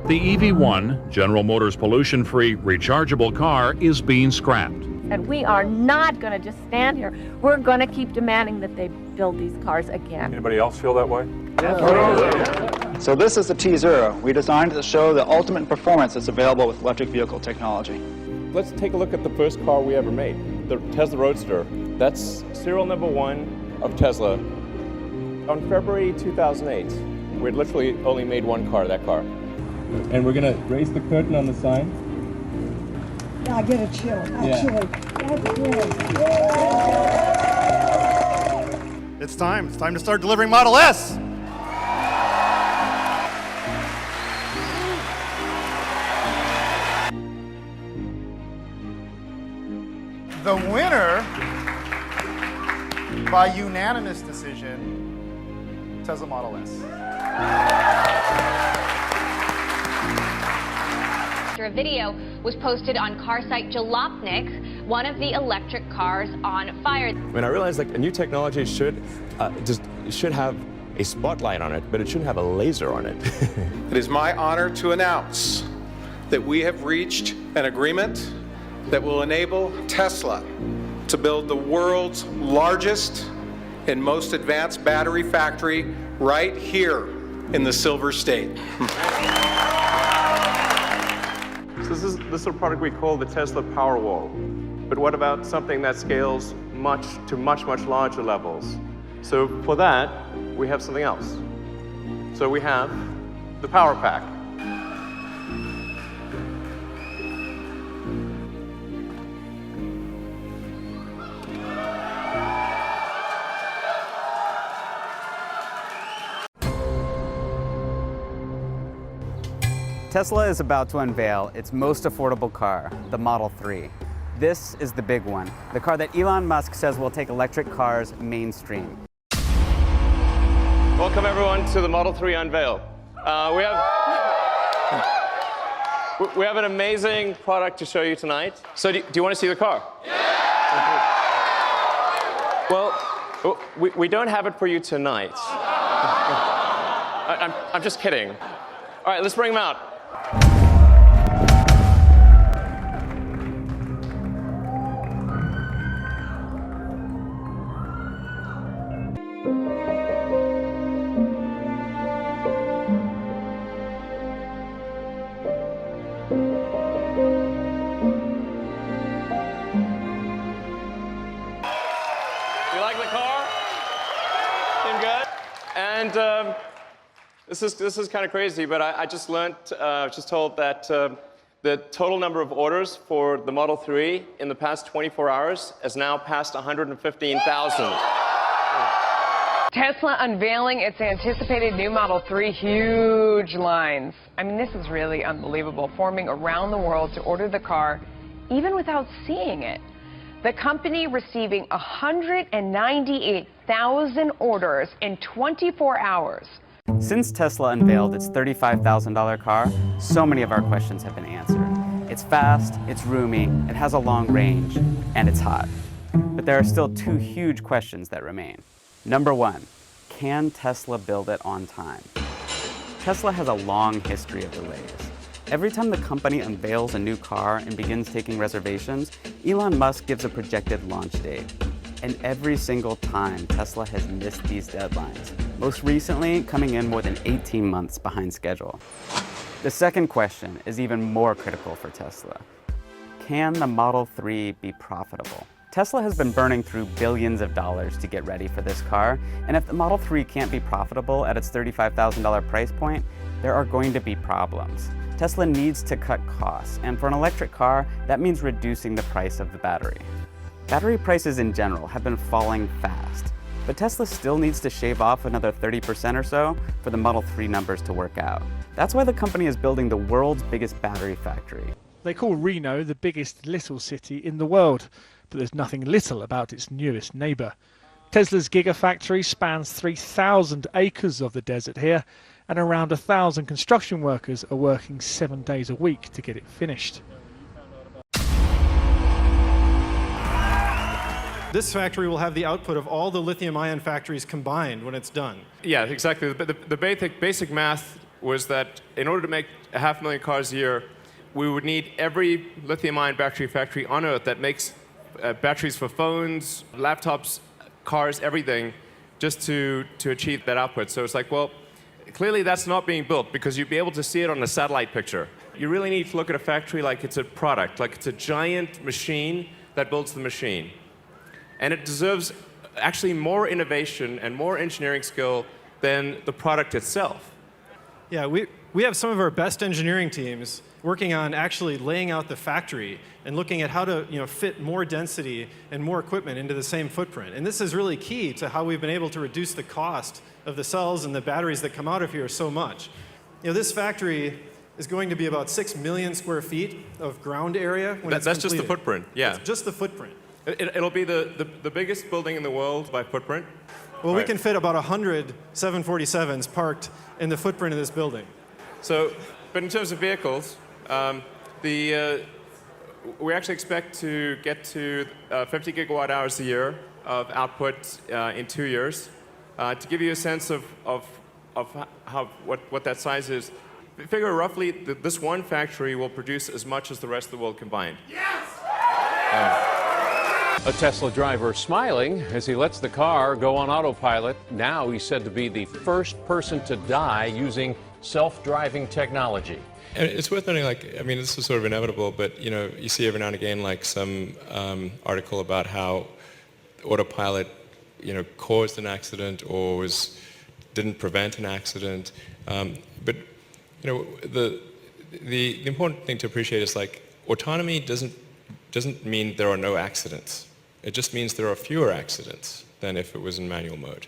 The EV1, General Motors' pollution-free, rechargeable car, is being scrapped. And we are not going to just stand here. We're going to keep demanding that they build these cars again. Anybody else feel that way? Yes. So this is the T0. We designed it to show the ultimate performance that's available with electric vehicle technology. Let's take a look at the first car we ever made, the Tesla Roadster. That's serial number 1 of Tesla. On February 2008, we'd literally only made one car, that car. And we're going to raise the curtain on the sign. I get a chill, actually. That's good. It's time. It's time to start delivering Model S. The winner, by unanimous decision, Tesla Model S. A video was posted on car site Jalopnik, one of the electric cars on fire. When I realized like a new technology should have a spotlight on it, but it shouldn't have a laser on it. It is my honor to announce that we have reached an agreement that will enable Tesla to build the world's largest and most advanced battery factory right here in the Silver State. So this is a product we call the Tesla Powerwall. But what about something that scales to much larger levels? So for that, we have something else. So we have the Power Pack. Tesla is about to unveil its most affordable car, the Model 3. This is the big one, the car that Elon Musk says will take electric cars mainstream. Welcome everyone to the Model 3 unveil. We have an amazing product to show you tonight. So do you want to see the car? Yeah! Well, we don't have it for you tonight. I'm just kidding. All right, let's bring him out. You like the car? Doing good? And this is kind of crazy, but I just learned, just told that the total number of orders for the Model 3 in the past 24 hours has now passed 115,000. Tesla unveiling its anticipated new Model 3, huge lines. I mean, this is really unbelievable, forming around the world to order the car, even without seeing it. The company receiving 198,000 orders in 24 hours. Since Tesla unveiled its $35,000 car, so many of our questions have been answered. It's fast, it's roomy, it has a long range, and it's hot. But there are still two huge questions that remain. Number one, can Tesla build it on time? Tesla has a long history of delays. Every time the company unveils a new car and begins taking reservations, Elon Musk gives a projected launch date. And every single time, Tesla has missed these deadlines, most recently coming in more than 18 months behind schedule. The second question is even more critical for Tesla. Can the Model 3 be profitable? Tesla has been burning through billions of dollars to get ready for this car, and if the Model 3 can't be profitable at its $35,000 price point, there are going to be problems. Tesla needs to cut costs, and for an electric car, that means reducing the price of the battery. Battery prices in general have been falling fast, but Tesla still needs to shave off another 30% or so for the Model 3 numbers to work out. That's why the company is building the world's biggest battery factory. They call Reno the biggest little city in the world, but there's nothing little about its newest neighbour. Tesla's Gigafactory spans 3,000 acres of the desert here, and around 1,000 construction workers are working 7 days a week to get it finished. This factory will have the output of all the lithium-ion factories combined when it's done. Yeah, exactly. The basic math was that in order to make 500,000 cars a year, we would need every lithium-ion battery factory on Earth that makes batteries for phones, laptops, cars, everything, just to achieve that output. So it's like, well, clearly that's not being built because you'd be able to see it on a satellite picture. You really need to look at a factory like it's a product, like it's a giant machine that builds the machine. And it deserves actually more innovation and more engineering skill than the product itself. Yeah, we have some of our best engineering teams working on actually laying out the factory and looking at how to fit more density and more equipment into the same footprint. And this is really key to how we've been able to reduce the cost of the cells and the batteries that come out of here so much. This factory is going to be about 6 million square feet of ground area when it's completed. That's just the footprint, yeah. It's just the footprint. It'll be the biggest building in the world by footprint. Well, we can fit about 100 747s parked in the footprint of this building. So, but in terms of vehicles, we actually expect to get to 50 gigawatt hours a year of output in 2 years. To give you a sense of what that size is, figure roughly that this one factory will produce as much as the rest of the world combined. Yes! A Tesla driver smiling as he lets the car go on autopilot. Now he's said to be the first person to die using self-driving technology. And it's worth noting, this is sort of inevitable, but you see every now and again some article about how Autopilot caused an accident or didn't prevent an accident. But the important thing to appreciate is autonomy doesn't mean there are no accidents. It just means there are fewer accidents than if it was in manual mode.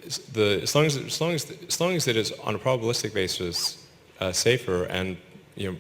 As long as it is on a probabilistic basis safer and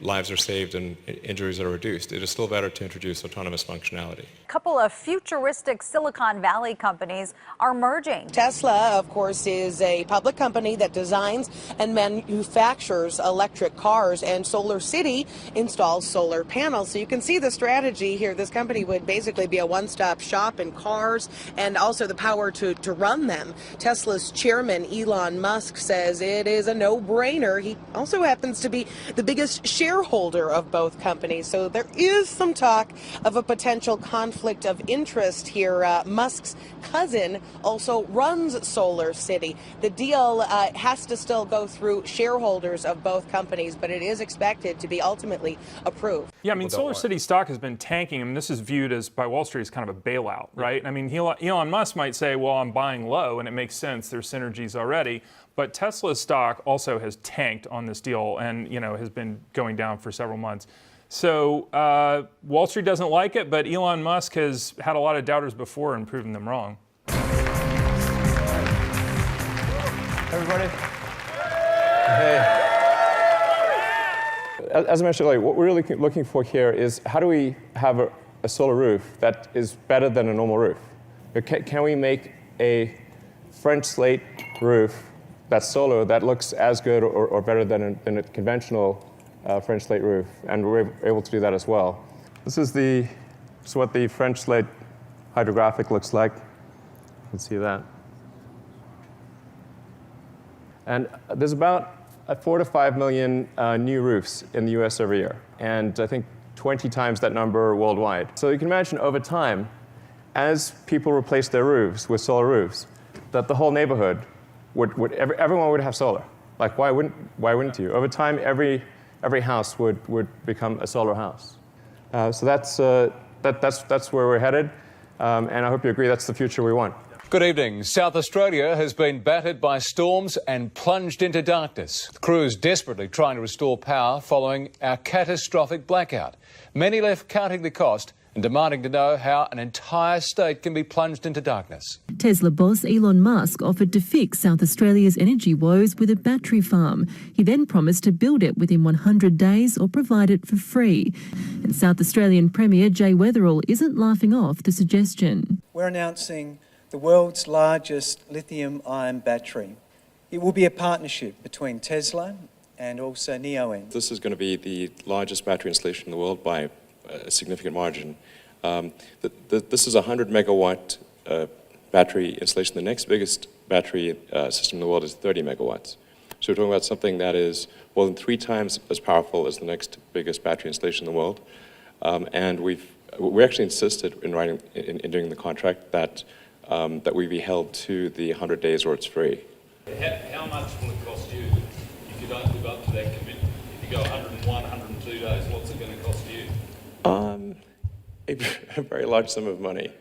lives are saved and injuries are reduced, it is still better to introduce autonomous functionality. A couple of futuristic Silicon Valley companies are merging. Tesla, of course, is a public company that designs and manufactures electric cars, and Solar City installs solar panels. So you can see the strategy here. This company would basically be a one-stop shop in cars and also the power to run them. Tesla's chairman, Elon Musk, says it is a no-brainer. He also happens to be the biggest shareholder of both companies. So there is some talk of a potential conflict of interest here. Musk's cousin also runs Solar City. The deal has to still go through shareholders of both companies, but it is expected to be ultimately approved. Yeah, Solar City stock has been tanking. This is viewed as by Wall Street as kind of a bailout, right? Elon Musk might say, well, I'm buying low, and it makes sense. There's synergies already. But Tesla's stock also has tanked on this deal and has been going down for several months. So Wall Street doesn't like it, but Elon Musk has had a lot of doubters before and proven them wrong. Everybody? Hey. As I mentioned earlier, what we're really looking for here is how do we have a solar roof that is better than a normal roof? Can we make a French slate roof that's solar that looks as good or better than a conventional French slate roof? And we're able to do that as well. This is what the French slate hydrographic looks like. You can see that. And there's about 4 to 5 million new roofs in the US every year. And I think 20 times that number worldwide. So you can imagine over time, as people replace their roofs with solar roofs, that the whole neighborhood everyone would have solar. Why wouldn't you? Over time, every house would become a solar house. So that's where we're headed, and I hope you agree that's the future we want. Good evening. South Australia has been battered by storms and plunged into darkness. The crews desperately trying to restore power following our catastrophic blackout. Many left counting the cost and demanding to know how an entire state can be plunged into darkness. Tesla boss Elon Musk offered to fix South Australia's energy woes with a battery farm. He then promised to build it within 100 days or provide it for free. And South Australian Premier Jay Weatherill isn't laughing off the suggestion. We're announcing the world's largest lithium-ion battery. It will be a partnership between Tesla and also Neoen. This is going to be the largest battery installation in the world by a significant margin. This is a 100 megawatt battery installation. The next biggest battery system in the world is 30 megawatts. So we're talking about something that is more than 3 times as powerful as the next biggest battery installation in the world. And we actually insisted in doing the contract that we be held to the 100 days or it's free. How much will it cost you if you don't live up to that commitment? If you go 101, 102 days, what's it going to cost you? A very large sum of money.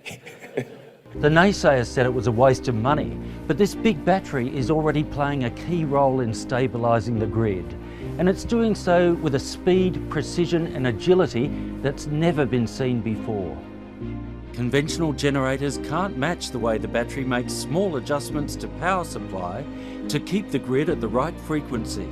The naysayers said it was a waste of money, but this big battery is already playing a key role in stabilising the grid. And it's doing so with a speed, precision and agility that's never been seen before. Conventional generators can't match the way the battery makes small adjustments to power supply to keep the grid at the right frequency.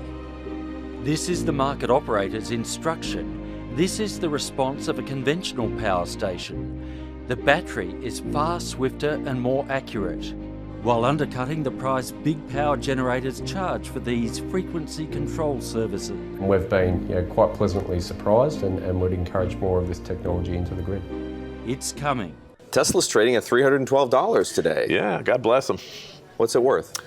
This is the market operator's instruction. This is the response of a conventional power station. The battery is far swifter and more accurate, while undercutting the price big power generators charge for these frequency control services. We've been quite pleasantly surprised and would encourage more of this technology into the grid. It's coming. Tesla's trading at $312 today. Yeah, God bless them. What's it worth?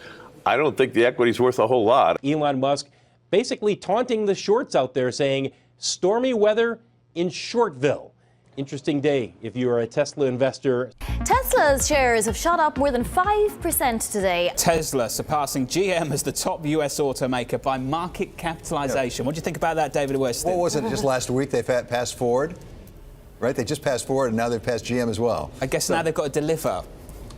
I don't think the equity's worth a whole lot. Elon Musk basically taunting the shorts out there, saying stormy weather in Shortville. Interesting day if you are a Tesla investor. Tesla's shares have shot up more than 5% today. Tesla surpassing GM as the top US automaker by market capitalization. What do you think about that, David Weston? What was it just last week they passed Ford? Right? They just passed Ford and now they've passed GM as well. I guess now they've got to deliver.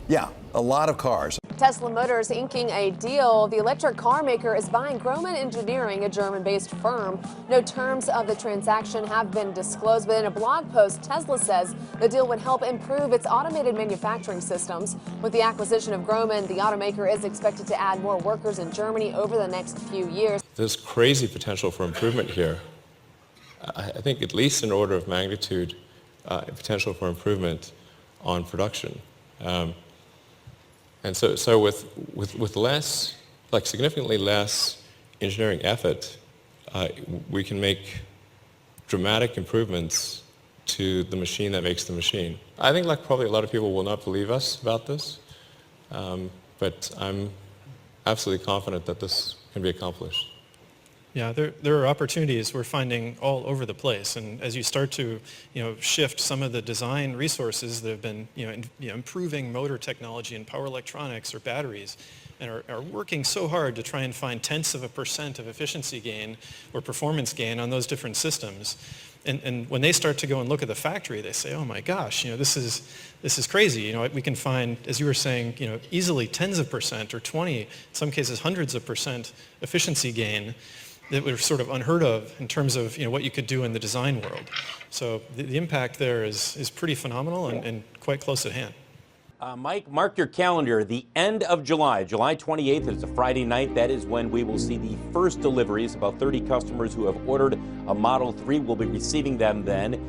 Yeah, a lot of cars. Tesla Motors inking a deal. The electric car maker is buying Grohmann Engineering, a German-based firm. No terms of the transaction have been disclosed, but in a blog post, Tesla says the deal would help improve its automated manufacturing systems. With the acquisition of Grohmann, the automaker is expected to add more workers in Germany over the next few years. There's crazy potential for improvement here. I think at least an order of magnitude potential for improvement on production. And so with less, like significantly less engineering effort, we can make dramatic improvements to the machine that makes the machine. I think like probably a lot of people will not believe us about this, but I'm absolutely confident that this can be accomplished. Yeah, there are opportunities we're finding all over the place, and as you start to, shift some of the design resources that have been, improving motor technology and power electronics or batteries, and are working so hard to try and find 0.1% of efficiency gain or performance gain on those different systems. And when they start to go and look at the factory, they say, oh my gosh, this is crazy. We can find, as you were saying, easily 10% or 20, in some cases hundreds of percent efficiency gain that were sort of unheard of in terms of what you could do in the design world. So the impact there is pretty phenomenal and quite close at hand. Mike, mark your calendar. The end of July, July 28th, it's a Friday night. That is when we will see the first deliveries. About 30 customers who have ordered a Model 3 will be receiving them then.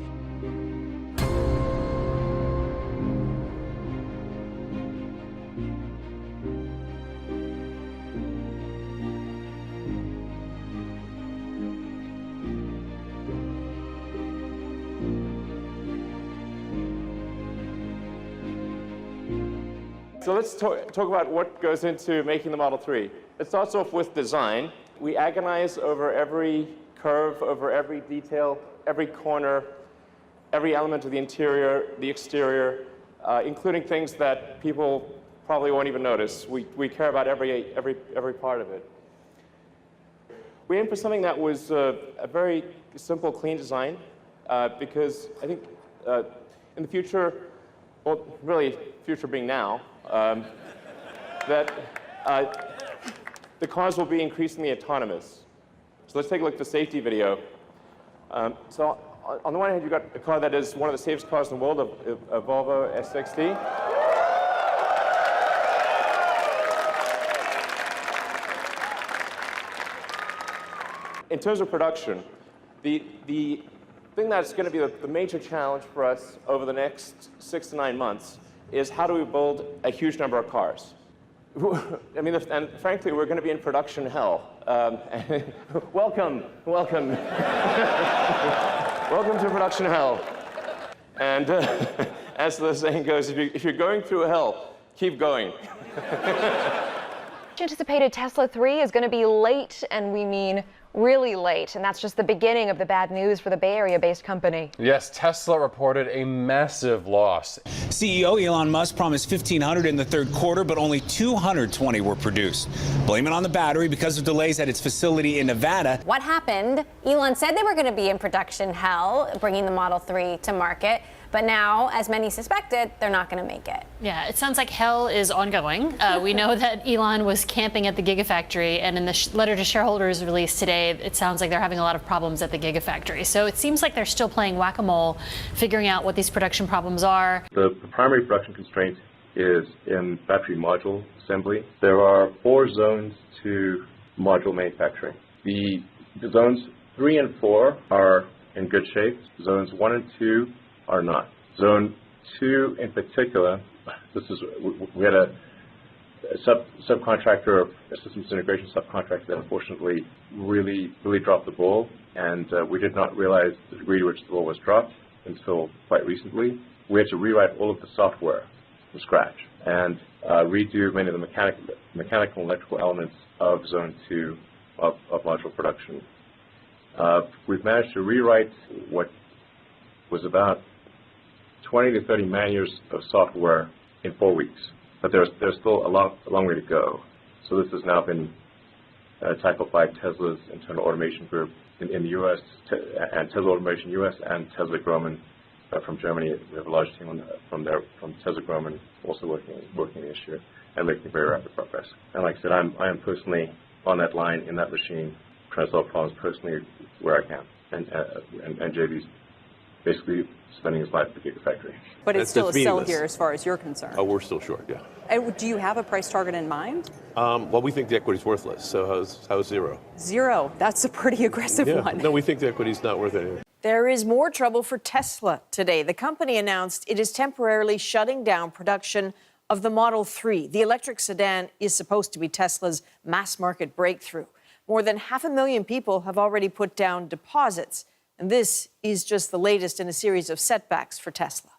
So let's talk about what goes into making the Model 3. It starts off with design. We agonize over every curve, over every detail, every corner, every element of the interior, the exterior, including things that people probably won't even notice. We care about every part of it. We aimed for something that was a very simple, clean design, because I think in the future, well, really, future being now, that the cars will be increasingly autonomous. So let's take a look at the safety video. So on the one hand, you've got a car that is one of the safest cars in the world, a Volvo S60. In terms of production, the thing that's going to be the major challenge for us over the next 6 to 9 months is how do we build a huge number of cars? I mean, and frankly, we're going to be in production hell. Welcome. Welcome to production hell. And as the saying goes, if you're going through hell, keep going. Anticipated Tesla 3 is going to be late, and we mean really late, and that's just the beginning of the bad news for the Bay Area-based company. Yes, Tesla reported a massive loss. CEO Elon Musk promised 1,500 in the third quarter, but only 220 were produced. Blame it on the battery because of delays at its facility in Nevada. What happened? Elon said they were going to be in production hell, bringing the Model 3 to market. But now, as many suspected, they're not going to make it. Yeah, it sounds like hell is ongoing. We know that Elon was camping at the Gigafactory, and in the letter to shareholders released today, it sounds like they're having a lot of problems at the Gigafactory. So it seems like they're still playing whack-a-mole, figuring out what these production problems are. The primary production constraint is in battery module assembly. There are 4 zones to module manufacturing. The zones 3 and 4 are in good shape. Zones 1 and 2 are not. Zone 2 in particular, we had a subcontractor, a systems integration subcontractor that unfortunately really dropped the ball, and we did not realize the degree to which the ball was dropped until quite recently. We had to rewrite all of the software from scratch and redo many of the mechanical and electrical elements of Zone 2 of module production. We've managed to rewrite what was about 20 to 30 man years of software in 4 weeks, but there's still a long way to go. So this has now been tackled by Tesla's internal automation group in the U.S. and Tesla Automation U.S. and Tesla Grohmann from Germany. We have a large team from Tesla Grohmann also working the issue and making very rapid progress. And like I said, I am personally on that line in that machine, trying to solve problems personally where I can, and JB's basically spending his life at the Gigafactory. But it's still a sell here as far as you're concerned. Oh, we're still short, yeah. And do you have a price target in mind? Well, we think the equity's worthless, so how's zero? 0. That's a pretty aggressive one. No, we think the equity's not worth anything. There is more trouble for Tesla today. The company announced it is temporarily shutting down production of the Model 3. The electric sedan is supposed to be Tesla's mass market breakthrough. More than 500,000 people have already put down deposits. And this is just the latest in a series of setbacks for Tesla.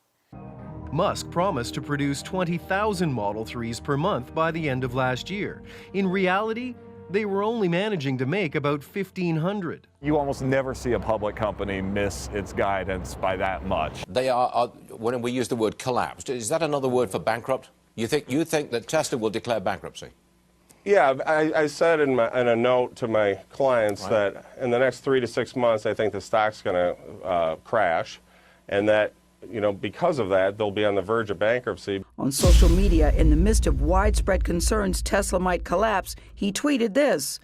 Musk promised to produce 20,000 Model 3s per month by the end of last year. In reality, they were only managing to make about 1,500. You almost never see a public company miss its guidance by that much. They are when we use the word collapsed, is that another word for bankrupt? You think that Tesla will declare bankruptcy? Yeah, I said in a note to my clients that in the next 3 to 6 months, I think the stock's going to crash, and that, because of that, they'll be on the verge of bankruptcy. On social media, in the midst of widespread concerns Tesla might collapse, he tweeted this: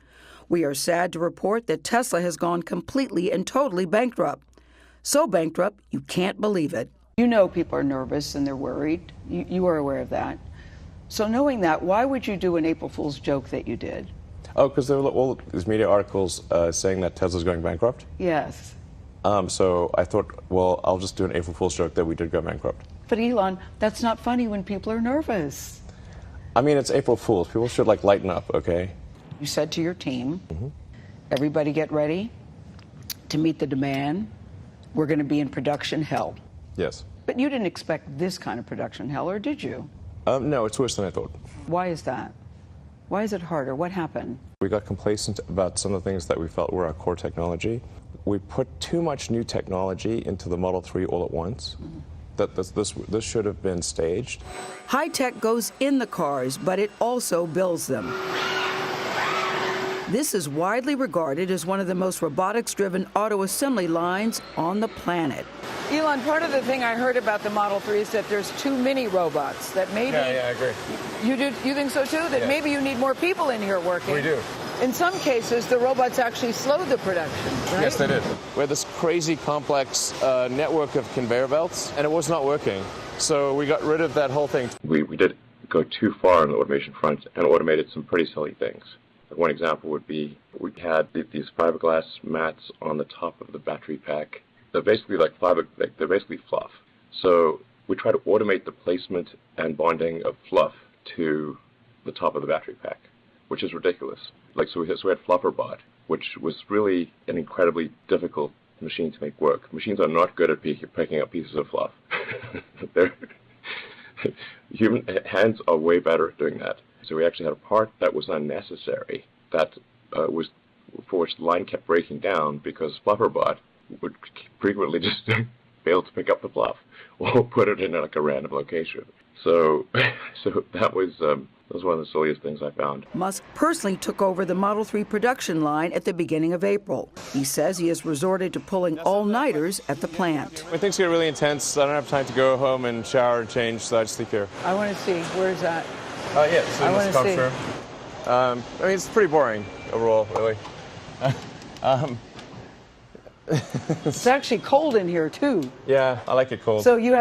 "We are sad to report that Tesla has gone completely and totally bankrupt. So bankrupt, you can't believe it." You know people are nervous and they're worried. You are aware of that. So knowing that, why would you do an April Fool's joke that you did? Oh, because there were all these media articles saying that Tesla's going bankrupt? Yes. So I thought, well, I'll just do an April Fool's joke that we did go bankrupt. But Elon, that's not funny when people are nervous. I mean, it's April Fool's. People should, lighten up, okay? You said to your team, everybody get ready to meet the demand. We're going to be in production hell. Yes. But you didn't expect this kind of production hell, or did you? No, it's worse than I thought. Why is that? Why is it harder? What happened? We got complacent about some of the things that we felt were our core technology. We put too much new technology into the Model 3 all at once. That this should have been staged. High tech goes in the cars, but it also builds them. This is widely regarded as one of the most robotics-driven auto assembly lines on the planet. Elon, part of the thing I heard about the Model 3 is that there's too many robots. That maybe. Yeah, I agree. You think so too? That maybe you need more people in here working. We do. In some cases, the robots actually slowed the production, right? Yes, they did. We had this crazy complex network of conveyor belts, and it was not working. So we got rid of that whole thing. We did go too far on the automation front and automated some pretty silly things. One example would be we had these fiberglass mats on the top of the battery pack. They're basically they're basically fluff. So we try to automate the placement and bonding of fluff to the top of the battery pack, which is ridiculous. So we had FlufferBot, which was really an incredibly difficult machine to make work. Machines are not good at picking up pieces of fluff. Human hands are way better at doing that. So we actually had a part that was unnecessary that was for which the line kept breaking down because Flufferbot would frequently just fail to pick up the fluff or put it in like a random location. So that was one of the silliest things I found. Musk personally took over the Model 3 production line at the beginning of April. He says he has resorted to pulling all-nighters at the plant. When things get really intense, I don't have time to go home and shower and change, so I just sleep here. I want to see. Where's that? Yeah, so in this conference room. I mean, it's pretty boring overall, really. It's actually cold in here, too. Yeah, I like it cold. So you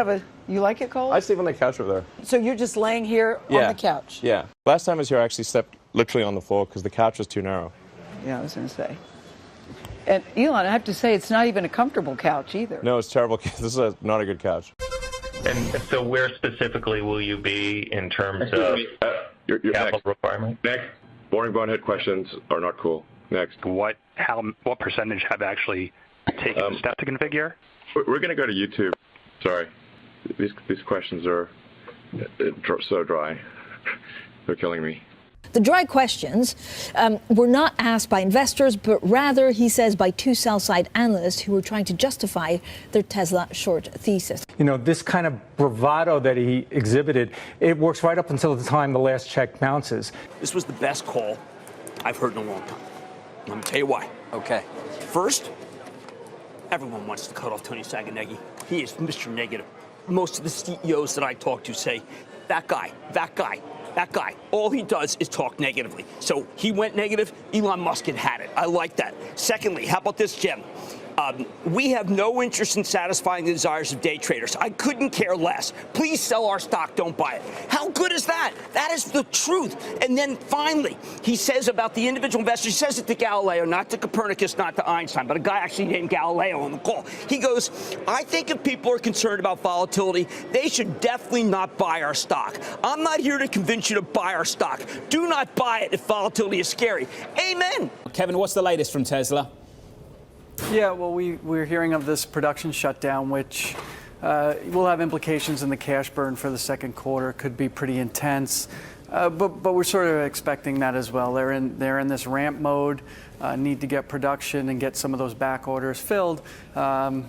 like it cold? I sleep on the couch over there. So you're just laying here on the couch? Yeah. Last time I was here, I actually slept literally on the floor because the couch was too narrow. Yeah, I was going to say. And Elon, I have to say, it's not even a comfortable couch either. No, it's terrible. This is not a good couch. And so where specifically will you be in terms of capital requirement? Next. Boring bonehead questions are not cool. Next. What percentage have actually taken the step to configure? We're going to go to YouTube. Sorry. These questions are so dry. They're killing me. The dry questions were not asked by investors, but rather, he says, by two sell-side analysts who were trying to justify their Tesla short thesis. You know, this kind of bravado that he exhibited, it works right up until the time the last check bounces. This was the best call I've heard in a long time. I'm going to tell you why. Okay. First, everyone wants to cut off Tony Sacconaghi. He is Mr. Negative. Most of the CEOs that I talk to say, that guy. All he does is talk negatively. So he went negative. Elon Musk had it. I like that. Secondly, how about this, Jim? We have no interest in satisfying the desires of day traders. I couldn't care less. Please sell our stock, don't buy it. How good is that? That is the truth. And then finally, he says about the individual investors, he says it to Galileo, not to Copernicus, not to Einstein, but a guy actually named Galileo on the call. He goes, I think if people are concerned about volatility, they should definitely not buy our stock. I'm not here to convince you to buy our stock. Do not buy it if volatility is scary. Amen. Kevin, what's the latest from Tesla? Yeah, well, we're hearing of this production shutdown, which will have implications in the cash burn for the second quarter. Could be pretty intense, but we're sort of expecting that as well. They're in this ramp mode, need to get production and get some of those back orders filled. And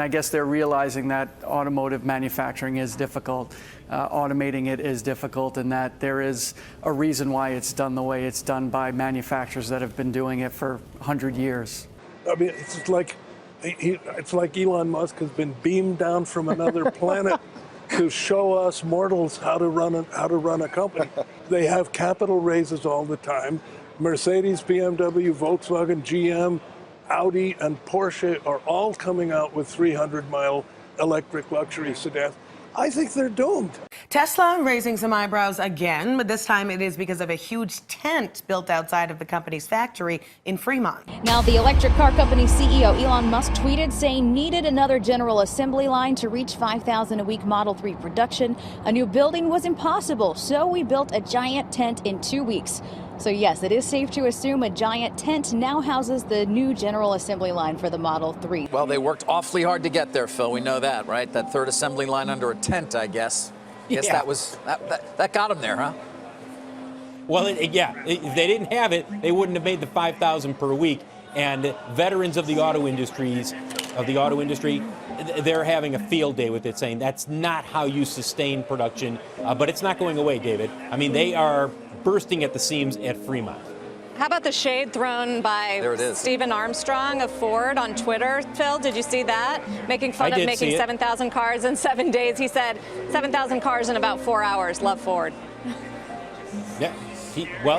I guess they're realizing that automotive manufacturing is difficult. Automating it is difficult, and that there is a reason why it's done the way it's done by manufacturers that have been doing it for 100 years. I mean, it's like Elon Musk has been beamed down from another planet to show us mortals how to run a company. They have capital raises all the time. Mercedes, BMW, Volkswagen, GM, Audi, and Porsche are all coming out with 300-mile electric luxury sedans. I think they're doomed. Tesla raising some eyebrows again, but this time it is because of a huge tent built outside of the company's factory in Fremont. Now, the electric car company CEO Elon Musk tweeted saying needed another general assembly line to reach 5,000 a week Model 3 production. A new building was impossible, so we built a giant tent in 2 weeks. So yes, it is safe to assume a giant tent now houses the new general assembly line for the Model 3. Well, they worked awfully hard to get there, Phil. We know that, right? That third assembly line under a tent, I guess. That got them there, huh? Well, if they didn't have it, they wouldn't have made the 5,000 per week. And veterans of the auto industry, they're having a field day with it, saying that's not how you sustain production. But it's not going away, David. I mean, they are bursting at the seams at Fremont. How about the shade thrown by Stephen Armstrong of Ford on Twitter, Phil? Did you see that? Making fun of making 7,000 cars in 7 days. He said 7,000 cars in about 4 hours. Love Ford. Yeah,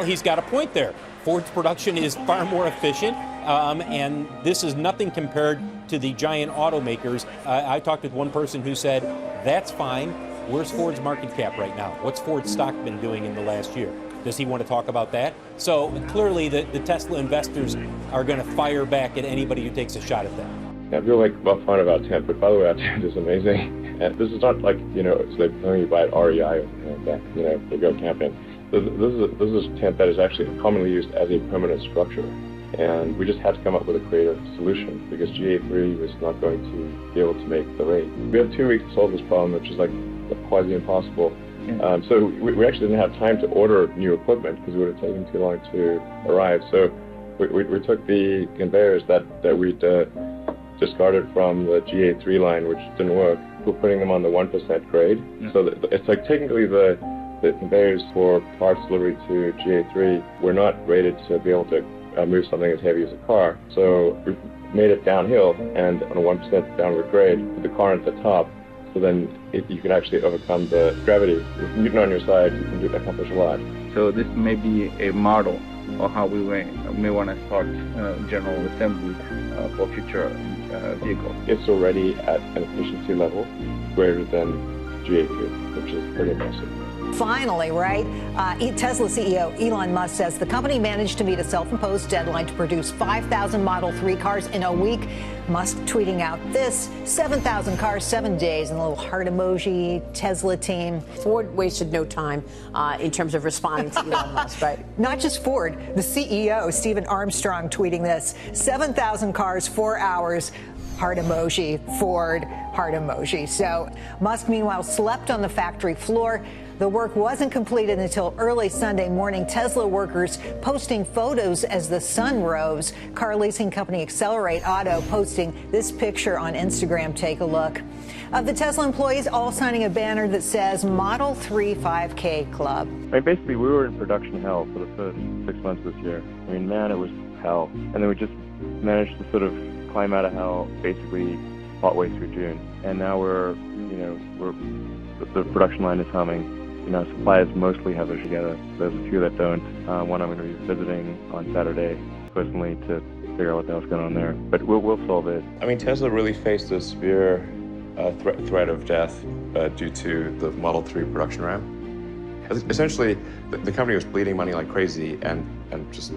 he's got a point there. Ford's production is far more efficient, and this is nothing compared to the giant automakers. I talked with one person who said, that's fine. Where's Ford's market cap right now? What's Ford's stock been doing in the last year? Does he want to talk about that? So clearly the Tesla investors are going to fire back at anybody who takes a shot at them. I feel about fun about tent, but by the way, our tent is amazing. And this is not like, it's like telling you buy at REI or something like that, to go camping. This is a tent that is actually commonly used as a permanent structure. And we just had to come up with a creative solution because GA3 was not going to be able to make the rate. We have 2 weeks to solve this problem, which is like quasi impossible. So we actually didn't have time to order new equipment because it would have taken too long to arrive. So we took the conveyors that we'd discarded from the GA3 line, which didn't work. We're putting them on the 1% grade. So it's like technically the conveyors for parts delivery to GA3 were not rated to be able to move something as heavy as a car. So we made it downhill and on a 1% downward grade, put the car at the top. So then you can actually overcome the gravity. With Newton on your side, you can accomplish a lot. So this may be a model of how we may want to start general assembly for future vehicles. It's already at an efficiency level greater than GA2, which is pretty impressive. Finally, right? Tesla CEO Elon Musk says the company managed to meet a self-imposed deadline to produce 5,000 Model 3 cars in a week. Musk tweeting out this, 7,000 cars, 7 days, and a little heart emoji, Tesla team. Ford wasted no time in terms of responding to Elon Musk, right? Not just Ford, the CEO, Stephen Armstrong, tweeting this, 7,000 cars, 4 hours, heart emoji, Ford, heart emoji. So Musk, meanwhile, slept on the factory floor. The work wasn't completed until early Sunday morning. Tesla workers posting photos as the sun rose. Car leasing company Accelerate Auto posting this picture on Instagram. Take a look. Of the Tesla employees all signing a banner that says Model 3 5K Club. I mean, basically, we were in production hell for the first 6 months this year. I mean, man, it was hell. And then we just managed to sort of climb out of hell basically partway through June. And now the production line is humming. Suppliers mostly have it together. There's a few that don't. One I'm going to be visiting on Saturday personally to figure out what the hell's going on there. But we'll solve it. I mean, Tesla really faced a severe threat of death due to the Model 3 production ramp. Essentially, the company was bleeding money like crazy, and just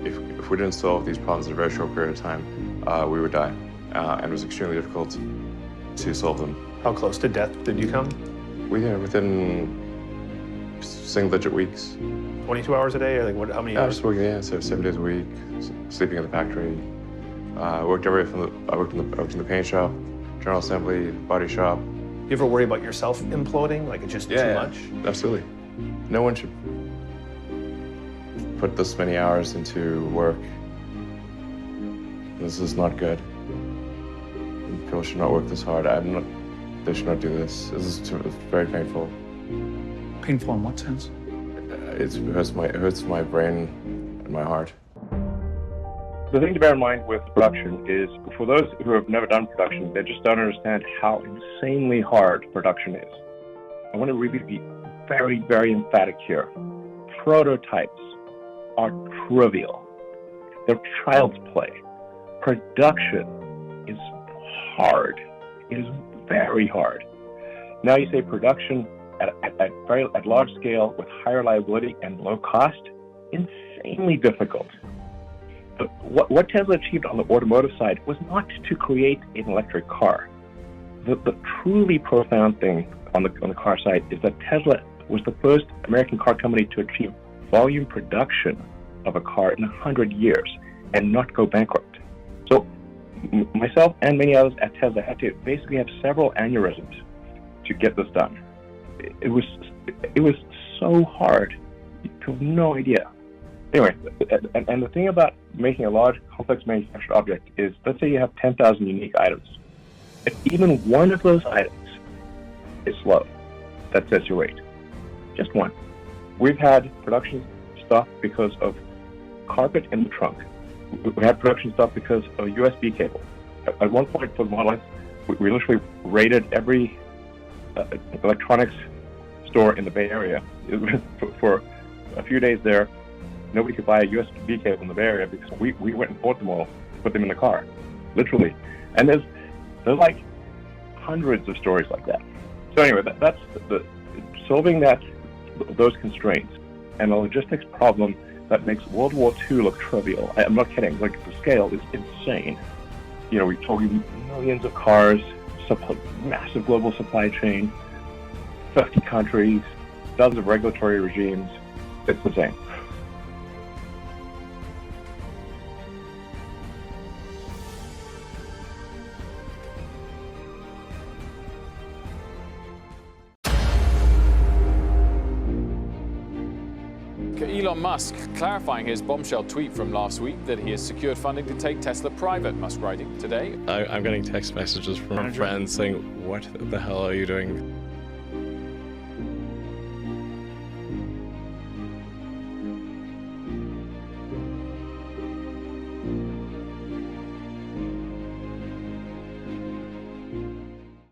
if we didn't solve these problems in a very short period of time, we would die. And it was extremely difficult to solve them. How close to death did you come? Within single-digit weeks. 22 hours a day, or like how many I hours? was working, so 7 days a week, sleeping in the factory. I worked everywhere I worked in the paint shop, general assembly, body shop. You ever worry about yourself imploding? Like it's just too much? Absolutely. No one should put this many hours into work. This is not good. People should not work this hard. They should not do this. This is very painful. Painful in what sense? It hurts my brain and my heart. The thing to bear in mind with production is, for those who have never done production, they just don't understand how insanely hard production is. I want to really be very, very emphatic here. Prototypes are trivial. They're child's play. Production is hard. It is very hard. Now you say production at large scale with high reliability and low cost, insanely difficult. But what Tesla achieved on the automotive side was not to create an electric car. The truly profound thing on the car side is that Tesla was the first American car company to achieve volume production of a car in 100 years and not go bankrupt. So myself and many others at Tesla had to basically have several aneurysms to get this done. It was so hard. You have no idea. Anyway, and the thing about making a large, complex manufactured object is, let's say you have 10,000 unique items. If even one of those items is slow, that sets your rate. Just one. We've had production stop because of carpet in the trunk. We had production stop because of a USB cable. At one point for the Model S, we literally raided every electronics store in the Bay Area. For a few days there, nobody could buy a USB cable in the Bay Area because we went and bought them all, put them in the car, literally. And there's like hundreds of stories like that. So anyway, that's solving those constraints and a logistics problem that makes World War II look trivial. I'm not kidding. Like, the scale is insane. You know, we're talking millions of cars, massive global supply chain, 50 countries, dozens of regulatory regimes. It's insane. Elon Musk clarifying his bombshell tweet from last week that he has secured funding to take Tesla private. Musk writing today. I'm getting text messages from friends saying, what the hell are you doing?